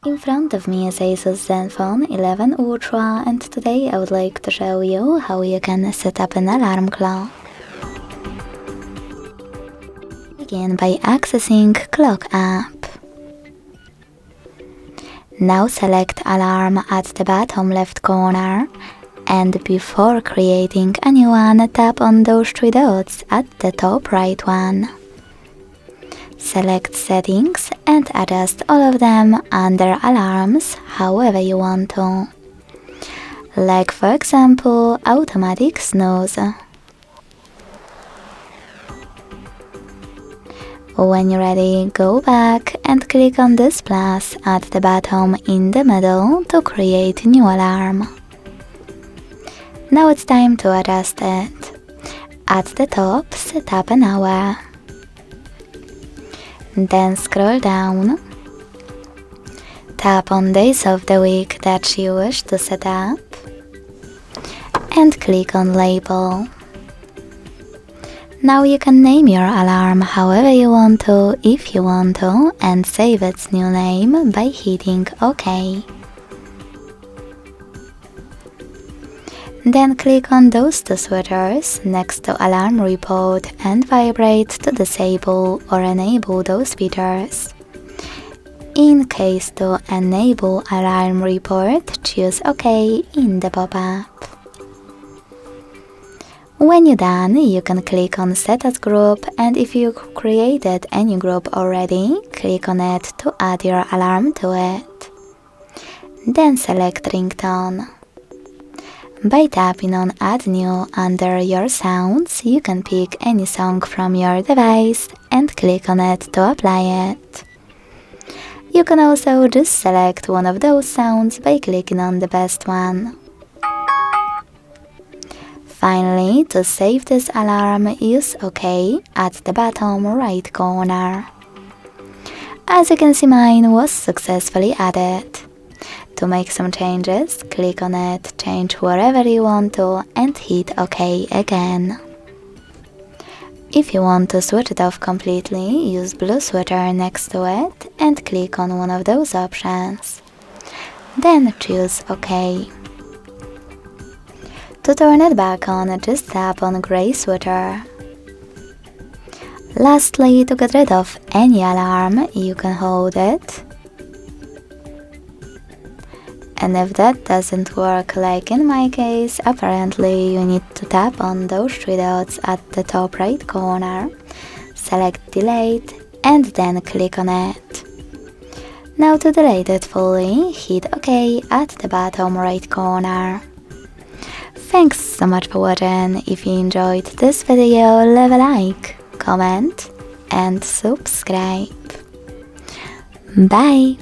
In front of me is Asus Zenfone 11 Ultra, and today I would like to show you how you can set up an alarm clock. Begin by accessing Clock app. Now select Alarm at the bottom left corner, and before creating a new one, tap on those three dots at the top right one. Select Settings and adjust all of them under Alarms however you want to. Like for example, Automatic Snooze. When you're ready, go back and click on this plus at the bottom in the middle to create a new alarm. Now it's time to adjust it. At the top, set up an hour. Then scroll down, tap on days of the week that you wish to set up, and click on Label. Now you can name your alarm however you want to, if you want to, and save its new name by hitting OK. Then click on those two switches next to Alarm Report and vibrate to disable or enable those features. In case to enable Alarm Report, choose OK in the pop-up. When you're done, you can click on Set as Group, and if you created a new group already, click on it to add your alarm to it. Then select Ringtone. By tapping on Add New under your sounds, you can pick any song from your device and click on it to apply it. You can also just select one of those sounds by clicking on the best one. Finally, to save this alarm, use OK at the bottom right corner. As you can see, mine was successfully added. To make some changes, click on it, change wherever you want to, and hit OK again. If you want to switch it off completely, use blue switcher next to it and click on one of those options. Then choose OK. To turn it back on, just tap on gray switcher. Lastly, to get rid of any alarm, you can hold it. And if that doesn't work, like in my case, apparently you need to tap on those three dots at the top right corner, select Delete, and then click on it. Now to delete it fully, hit OK at the bottom right corner. Thanks so much for watching. If you enjoyed this video, leave a like, comment, and subscribe. Bye!